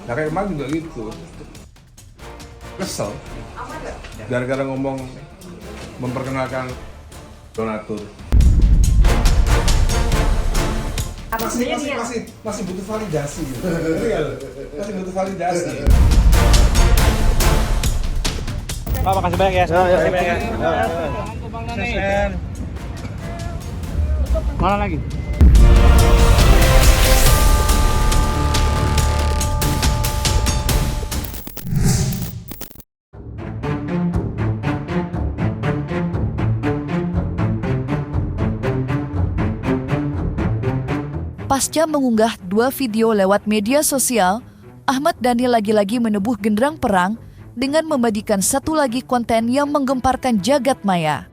Nah kayak kemarin juga gitu. Kesel. Gara-gara ngomong memperkenalkan donatur. Masih butuh validasi gitu. Masih butuh validasi. Pak, makasih banyak ya. Makasih banyak ya. Mana lagi? Pasca mengunggah 2 video lewat media sosial, Ahmad Dhani lagi-lagi menebuh genderang perang dengan membagikan satu lagi konten yang menggemparkan jagat maya.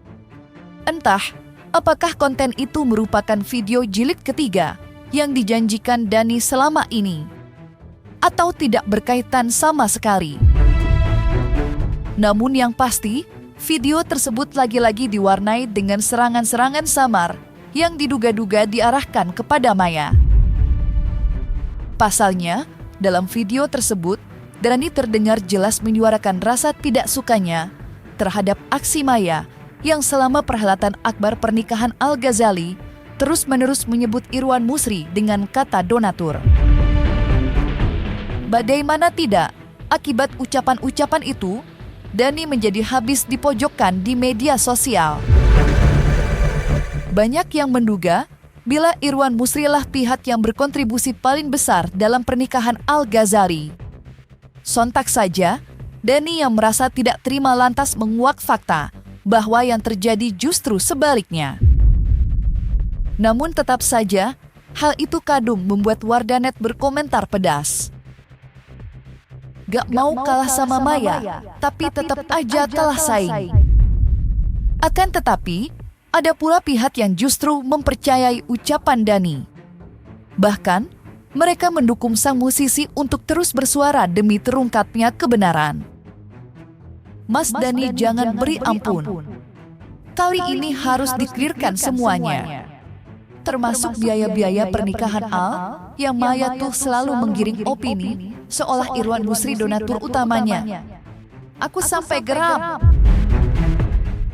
Entah, apakah konten itu merupakan video jilid ketiga yang dijanjikan Dhani selama ini, atau tidak berkaitan sama sekali. Namun yang pasti, video tersebut lagi-lagi diwarnai dengan serangan-serangan samar yang diduga-duga diarahkan kepada Maya. Pasalnya, dalam video tersebut, Dhani terdengar jelas menyuarakan rasa tidak sukanya terhadap aksi Maya yang selama perhelatan akbar pernikahan Al-Ghazali terus-menerus menyebut Irwan Musri dengan kata donatur. Bagaimana tidak, akibat ucapan-ucapan itu, Dhani menjadi habis dipojokkan di media sosial. Banyak yang menduga bila Irwan Musri lah pihak yang berkontribusi paling besar dalam pernikahan Al-Ghazali. Sontak saja, Dhani yang merasa tidak terima lantas menguak fakta bahwa yang terjadi justru sebaliknya. Namun tetap saja, hal itu kadung membuat warganet berkomentar pedas. Gak mau kalah sama Maya, tapi tetap aja kalah saing. Akan tetapi, ada pula pihak yang justru mempercayai ucapan Dhani. Bahkan, mereka mendukung sang musisi untuk terus bersuara demi terungkapnya kebenaran. Mas Dhani jangan beri ampun. Kali ini harus diklirkan semuanya. Termasuk biaya-biaya pernikahan Al, yang Maya tuh selalu menggiring opini seolah Irwan Musri donatur utamanya. Aku sampai geram.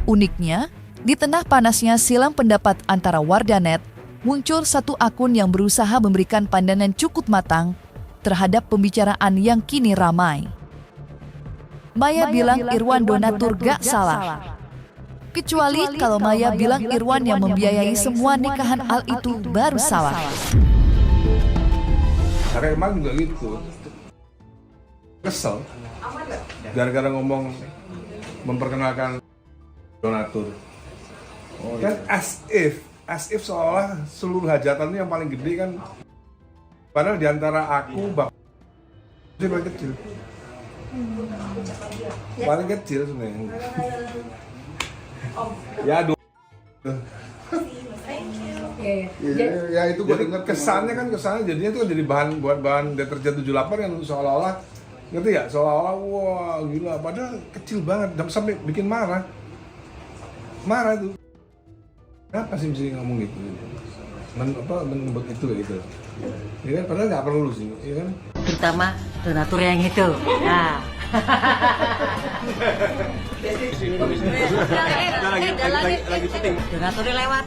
Uniknya, di tengah panasnya silang pendapat antara warganet, muncul satu akun yang berusaha memberikan pandangan cukup matang terhadap pembicaraan yang kini ramai. Maya bilang Irwan donatur gak salah. Kecuali kalau Maya bilang Irwan yang membiayai semua nikahan Al itu baru salah. Kayak kemarin juga gitu. Kesel. Gara-gara ngomong memperkenalkan donatur. Kan as if seolah seluruh hajatan yang paling gede kan, padahal diantara aku dia paling kecil, paling kecil sebenarnya. Ya aduh. Ya itu gue dengar kesannya jadinya itu kan jadi bahan deterjen 78 yang seolah-olah, ngerti ya, seolah-olah wah gila, padahal kecil banget sampai bikin marah tuh. Kenapa sih mesti ngomong gitu? Membuat itu kayak gitu. Ya kan, padahal nggak perlu sih, ya kan? Terutama donatur yang itu. Nah. Lagi syuting. Donaturnya lewat.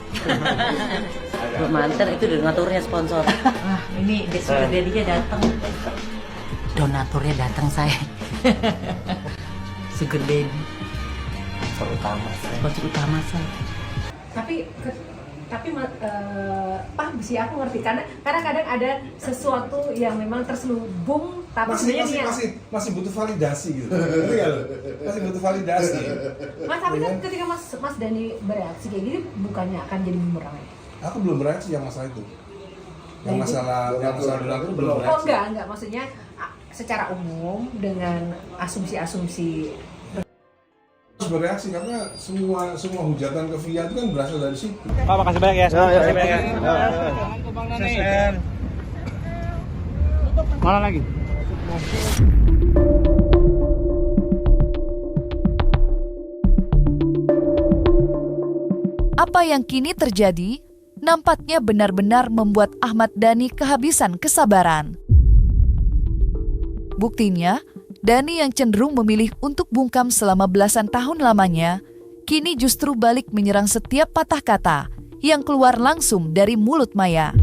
Mantan itu donaturnya sponsor. Nah, ini sugar daddy-nya datang. Donaturnya datang saya. Sugar daddy. Sponsor utama saya. Tapi paham sih, aku ngerti karena kadang ada sesuatu yang memang terselubung tapi masih butuh validasi gitu. Masih butuh validasi. Mas, tapi kan ketika Mas Dhani bereaksi kayak gini bukannya akan jadi bumerang ya? Aku belum bereaksi yang masalah itu. Yang masalah donatur belum bereaksi. Oh enggak, maksudnya secara umum dengan asumsi-asumsi bereaksi karena semua hujatan ke Via itu kan berasal dari situ. Pak, makasih banyak ya. Makasih banyak ya. Mana lagi? Apa yang kini terjadi nampaknya benar-benar membuat Ahmad Dhani kehabisan kesabaran. Buktinya, Dani yang cenderung memilih untuk bungkam selama belasan tahun lamanya, kini justru balik menyerang setiap patah kata yang keluar langsung dari mulut Maya.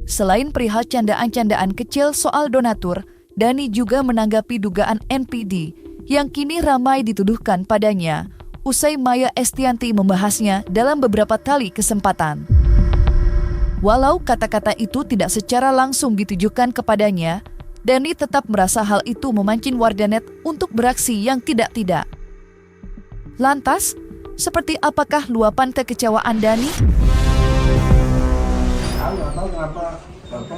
Selain perihal candaan-candaan kecil soal donatur, Dani juga menanggapi dugaan NPD yang kini ramai dituduhkan padanya usai Maya Estianty membahasnya dalam beberapa kali kesempatan. Walau kata-kata itu tidak secara langsung ditujukan kepadanya, Dani tetap merasa hal itu memancing warganet untuk beraksi yang tidak-tidak. Lantas, seperti apakah luapan kekecewaan Dani? Aku nggak tahu kenapa apa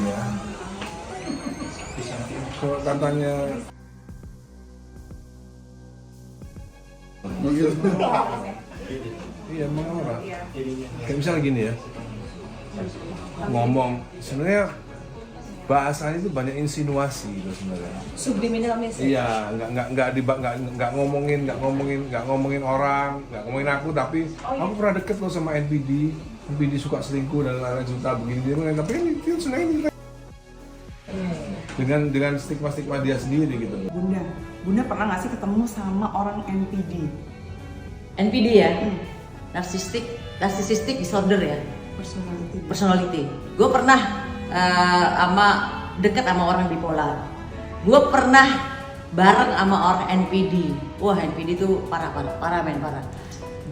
ya? Kalau katanya iya marah. Kayak misalnya gini ya, ngomong sebenarnya bahasanya itu banyak insinuasi gitu sebenarnya. Subliminal message. Iya, nggak ngomongin orang, nggak ngomongin aku, tapi aku pernah deket loh sama NPD suka selingkuh dan lain-lain juta begini, tapi kan itu sebenarnya dengan stigma dia sendiri gitu. Bunda pernah nggak sih ketemu sama orang NPD? NPD ya, narcissistic disorder ya, personality. Gue pernah deket sama orang bipolar. Gue pernah bareng sama orang NPD. Wah, NPD itu parah.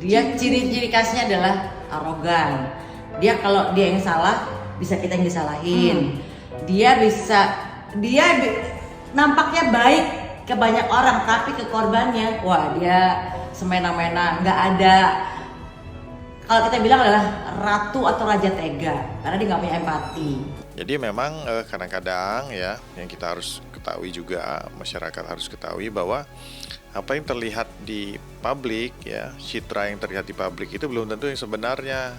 Dia ciri-ciri khasnya adalah arogan. Dia kalau dia yang salah, bisa kita yang disalahin. Dia nampaknya baik ke banyak orang, tapi ke korbannya, wah dia semena-mena, nggak ada. Kalau kita bilang adalah ratu atau raja tega, karena dia nggak punya empati. Jadi memang kadang-kadang ya, yang kita harus ketahui juga, masyarakat harus ketahui bahwa apa yang terlihat di publik ya, citra yang terlihat di publik itu belum tentu yang sebenarnya,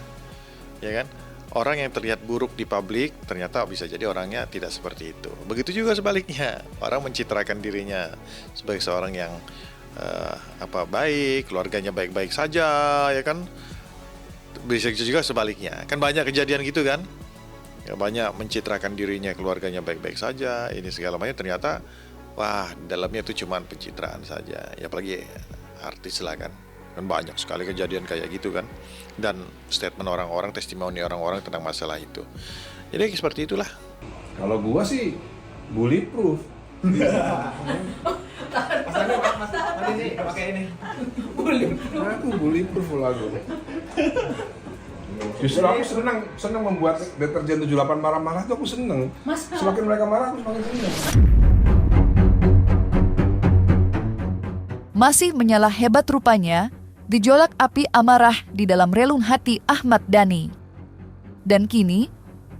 ya kan? Orang yang terlihat buruk di publik ternyata bisa jadi orangnya tidak seperti itu. Begitu juga sebaliknya, orang mencitrakan dirinya sebagai seorang yang baik, keluarganya baik-baik saja, ya kan? Bisa juga sebaliknya, kan banyak kejadian gitu kan? Ya, banyak mencitrakan dirinya, keluarganya baik-baik saja, ini segala macam, ternyata wah dalamnya itu cuma pencitraan saja. Ya apalagi artis lah kan banyak sekali kejadian kayak gitu kan, dan statement orang-orang, testimoni orang-orang tentang masalah itu. Jadi seperti itulah. Kalau gua sih bulletproof. Mas ini pakai ini. Aku bulletproof lagu. Justru aku senang membuat deterjen 78 marah-marah tuh aku seneng. Semakin mereka marah aku semakin seneng. Masih menyalah hebat rupanya, gejolak api amarah di dalam relung hati Ahmad Dhani. Dan kini,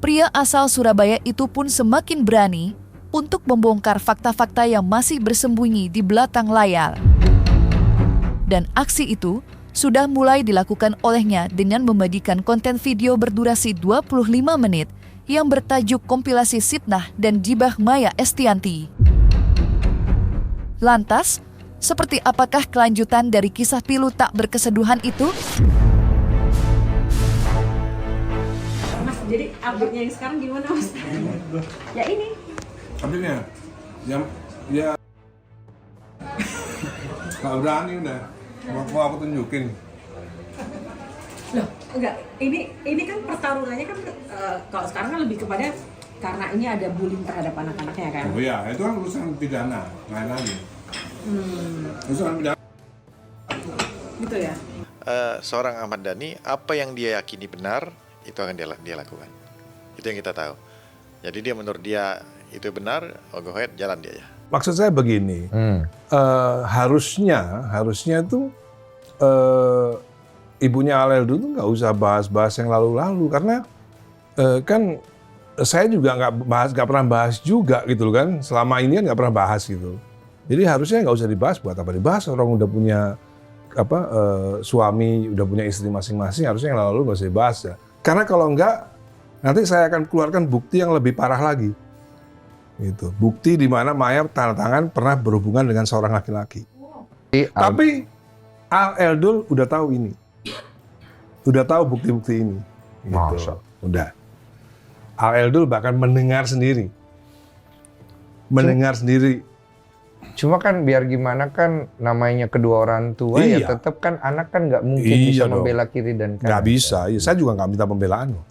pria asal Surabaya itu pun semakin berani untuk membongkar fakta-fakta yang masih bersembunyi di belakang layar. Dan aksi itu sudah mulai dilakukan olehnya dengan membagikan konten video berdurasi 25 menit yang bertajuk kompilasi Sipnah dan Gibah Maya Estianty. Lantas, seperti apakah kelanjutan dari kisah pilu tak berkeseduhan itu? Mas, jadi update-nya yang sekarang gimana, Mas? Ya ini. Update-nya? Ya. Nggak berani udah. Mau aku tunjukin. Loh, enggak. Ini kan pertarungannya kan kalau sekarang kan lebih kepada karena ini ada bullying terhadap anak-anaknya kan. Oh iya, itu kan urusan pidana, lain lagi. Urusan pidana. Gitu ya. Seorang Ahmad Dhani, apa yang dia yakini benar itu akan dia lakukan. Itu yang kita tahu. Jadi dia menurut dia itu benar, go ahead, jalan dia ya. Maksud saya begini, harusnya tuh ibunya Aleldo tuh nggak usah bahas-bahas yang lalu-lalu, karena kan saya juga nggak pernah bahas juga gitu kan, selama ini kan nggak pernah bahas gitu. Jadi harusnya nggak usah dibahas, buat apa dibahas, orang udah punya suami, udah punya istri masing-masing, harusnya yang lalu nggak usah dibahas ya. Karena kalau enggak, nanti saya akan keluarkan bukti yang lebih parah lagi. Gitu. Bukti di mana Maya tanda tangan pernah berhubungan dengan seorang laki-laki. Tapi Eldul udah tahu ini. Udah tahu bukti-bukti ini. Gitu. Udah. Al Eldul bahkan mendengar sendiri. Cuma kan biar gimana kan namanya kedua orang tua ya Iya. tetap kan anak kan nggak mungkin Iya bisa dong. membela kiri dan kanan. Nggak bisa, iya, saya juga nggak minta pembelaan loh.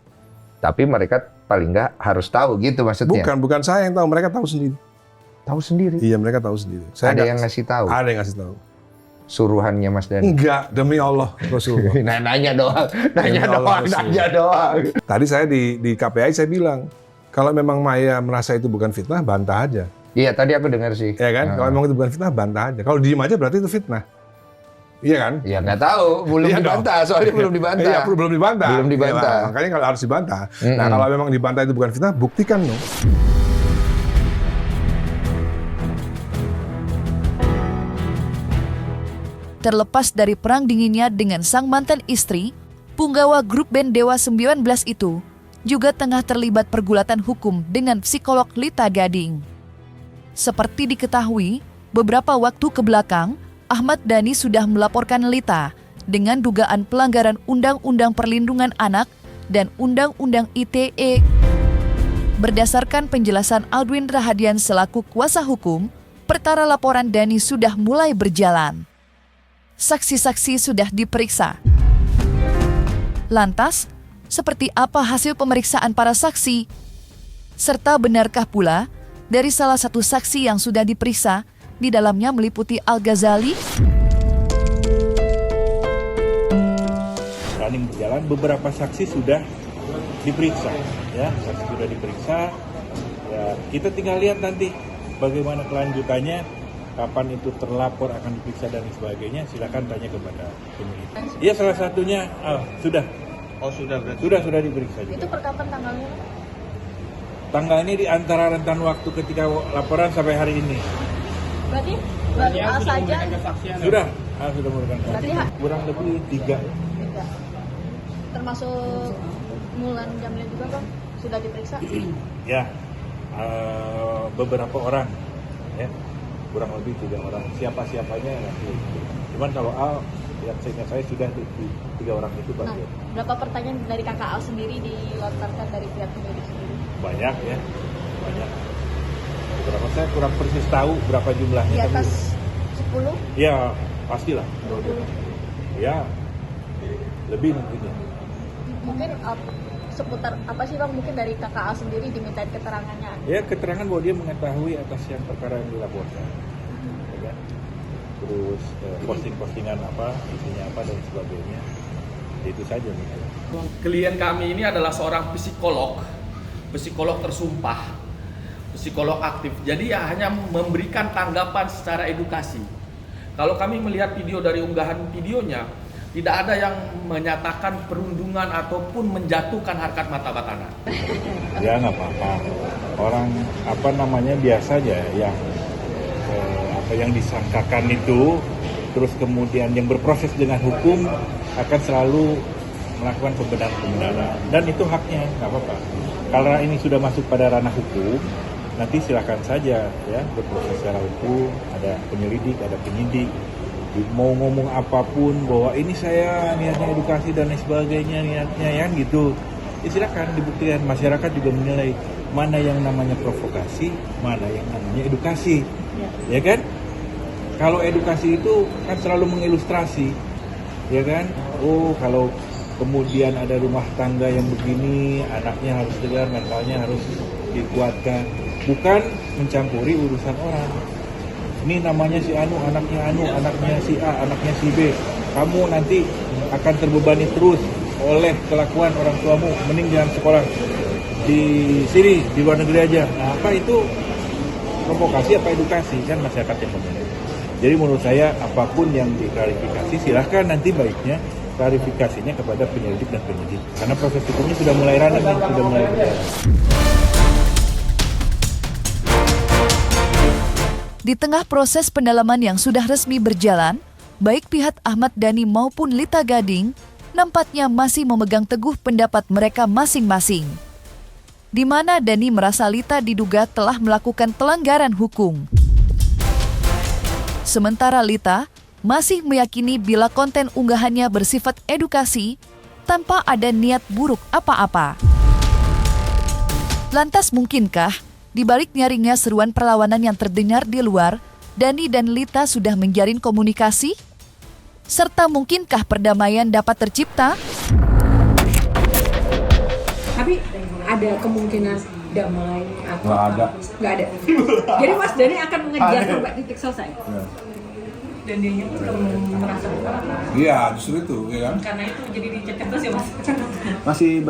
Tapi mereka paling nggak harus tahu gitu maksudnya. Bukan saya yang tahu, mereka tahu sendiri. Tahu sendiri. Iya, mereka tahu sendiri. Ada yang ngasih tahu. Ada yang ngasih tahu. Suruhannya Mas Dani. Enggak, demi Allah, Rasulullah. Nanya doang. Demi Allah, Rasulullah. Nanya doang. Tadi saya di KPI saya bilang, kalau memang Maya merasa itu bukan fitnah, bantah aja. Iya, tadi aku dengar sih. Ya kan? Kalau memang itu bukan fitnah, bantah aja. Kalau diem aja berarti itu fitnah. Iya kan? Ya nggak tahu, belum Iya dibantah. Soalnya belum dibantah. Iya, belum dibantah. Belum dibantah. Iya, makanya kalau harus dibantah. Nah, kalau memang dibantah itu bukan fitnah, buktikan dong. Terlepas dari perang dinginnya dengan sang mantan istri, punggawa grup band Dewa 19 itu juga tengah terlibat pergulatan hukum dengan psikolog Lita Gading. Seperti diketahui, beberapa waktu kebelakang, Ahmad Dhani sudah melaporkan Lita dengan dugaan pelanggaran Undang-Undang Perlindungan Anak dan Undang-Undang ITE. Berdasarkan penjelasan Aldwin Rahadian selaku kuasa hukum, perkara laporan Dhani sudah mulai berjalan. Saksi-saksi sudah diperiksa. Lantas, seperti apa hasil pemeriksaan para saksi? Serta benarkah pula dari salah satu saksi yang sudah diperiksa, di dalamnya meliputi Al-Ghazali? Running berjalan, beberapa saksi sudah diperiksa, ya, saksi sudah diperiksa. Ya, kita tinggal lihat nanti bagaimana kelanjutannya, kapan itu terlapor akan diperiksa dan sebagainya. Silakan tanya kepada penyidik. Iya, salah satunya sudah. Oh, sudah diperiksa juga. Itu per kapan tanggalnya? Tanggalnya di antara rentan waktu ketika laporan sampai hari ini. Berarti baru saja Sudah memberikan kesaksian. Kurang lebih 3. termasuk Mulan Jamil juga Bang sudah diperiksa? Ya, beberapa orang, ya, kurang lebih 3 orang. Siapa-siapanya nanti. Cuman kalau Al, yang saya sudah di 3 orang itu bagian. Nah, berapa pertanyaan dari kakak Al sendiri dilontarkan dari pihak penyidik sendiri? Banyak ya, banyak. Beberapa saya kurang persis tahu berapa jumlahnya. Di atas 10? Ya, pastilah. 20? Ya, lebih mungkin ya. Mungkin seputar apa sih Bang, mungkin dari kakak Al sendiri dimintain keterangannya? Ya, keterangan bahwa dia mengetahui atas yang perkara yang dilaporkan. Ya kan? Terus posting-postingan apa, isinya apa dan sebagainya. Itu saja gitu. Klien kami ini adalah seorang psikolog tersumpah, psikolog aktif. Jadi ya hanya memberikan tanggapan secara edukasi. Kalau kami melihat video dari unggahan videonya, tidak ada yang menyatakan perundungan ataupun menjatuhkan harkat martabat anak. Ya nggak apa-apa. Orang biasa aja yang yang disangkakan itu, terus kemudian yang berproses dengan hukum akan selalu melakukan pembenaran dan itu haknya, nggak apa-apa. Karena ini sudah masuk pada ranah hukum, nanti silakan saja ya berproses secara hukum. Ada penyelidik, ada penyidik. Mau ngomong apapun bahwa ini saya niatnya edukasi dan lain sebagainya niatnya yang gitu, ya silakan dibuktikan. Masyarakat juga menilai mana yang namanya provokasi, mana yang namanya edukasi, ya kan? Kalau edukasi itu kan selalu mengilustrasi, ya kan? Oh, kalau kemudian ada rumah tangga yang begini, anaknya harus tegar, mentalnya harus dikuatkan, bukan mencampuri urusan orang. Ini namanya si Anu, anaknya si A, anaknya si B. Kamu nanti akan terbebani terus oleh kelakuan orang tuamu. Mending jangan sekolah di sini, di luar negeri aja. Nah, apa itu provokasi apa edukasi? Kan masyarakat yang memilih. Jadi menurut saya apapun yang diklarifikasi silahkan nanti baiknya klarifikasinya kepada penyelidik dan penyidik. Karena proses hukumnya sudah mulai running, sudah mulai berjalan. Di tengah proses pendalaman yang sudah resmi berjalan, baik pihak Ahmad Dhani maupun Lita Gading nampaknya masih memegang teguh pendapat mereka masing-masing. Di mana Dhani merasa Lita diduga telah melakukan pelanggaran hukum. Sementara Lita masih meyakini bila konten unggahannya bersifat edukasi tanpa ada niat buruk apa-apa. Lantas mungkinkah, di balik nyaringnya seruan perlawanan yang terdengar di luar, Dani dan Lita sudah menjalin komunikasi? Serta mungkinkah perdamaian dapat tercipta? Tapi ada kemungkinan damai atau Nggak ada. Nggak ada. Jadi Mas Dani akan mengejar sampai titik selesai. Dan dia itu belum merasa bersalah. Iya, justru itu, ya kan? Karena itu jadi dicek terus ya Mas. Masih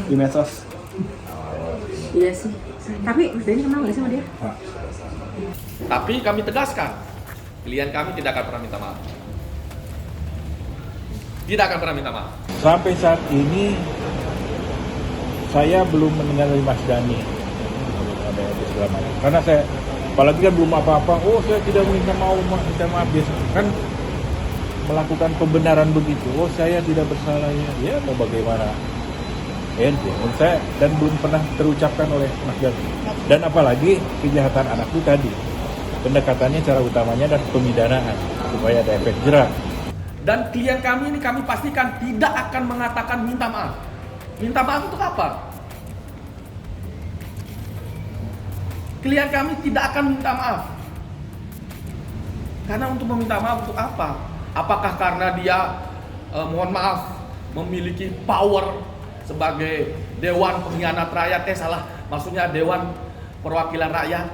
di medsos. Iya sih. Tapi Mas Dani kenal nggak sih sama dia? Tapi kami tegaskan, klien kami tidak akan pernah minta maaf. Tidak akan pernah minta maaf. Sampai saat ini saya belum mendengar dari Mas Dani ada segala macam. Karena saya apalagi kan belum apa-apa. Oh, saya tidak minta maaf biasa kan melakukan pembenaran begitu. Oh, saya tidak bersalah ya. Ya mau bagaimana? Menurut saya dan belum pernah terucapkan oleh Mas Dani. Dan apalagi kejahatan anak itu tadi pendekatannya cara utamanya adalah pemidanaan supaya ada efek jerah. Dan klien kami ini kami pastikan tidak akan mengatakan minta maaf. Minta maaf untuk apa? Klien kami tidak akan minta maaf. Karena untuk meminta maaf untuk apa? Apakah karena dia mohon maaf memiliki power sebagai Dewan Pengkhianat Rakyat? Salah, maksudnya Dewan Perwakilan Rakyat.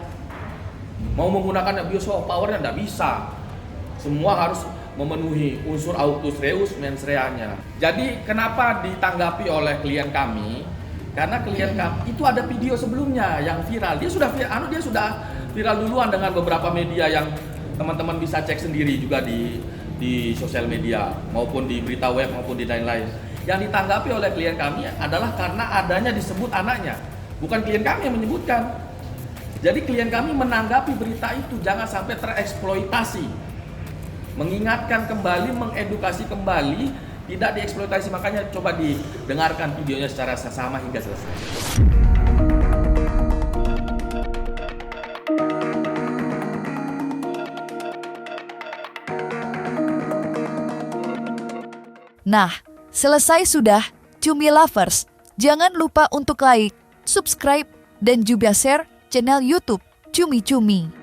Mau menggunakan abuse of power-nya tidak bisa. Semua harus memenuhi unsur autus reus mens reanya. Jadi kenapa ditanggapi oleh klien kami? Karena klien kami itu ada video sebelumnya yang viral. Dia sudah viral duluan dengan beberapa media yang teman-teman bisa cek sendiri juga di sosial media maupun di berita web maupun di lain-lain. Yang ditanggapi oleh klien kami adalah karena adanya disebut anaknya. Bukan klien kami yang menyebutkan. Jadi klien kami menanggapi berita itu jangan sampai tereksploitasi. Mengingatkan kembali, mengedukasi kembali, tidak dieksploitasi. Makanya coba didengarkan videonya secara seksama hingga selesai. Nah, selesai sudah, Cumi Lovers. Jangan lupa untuk like, subscribe, dan juga share channel YouTube Cumi Cumi.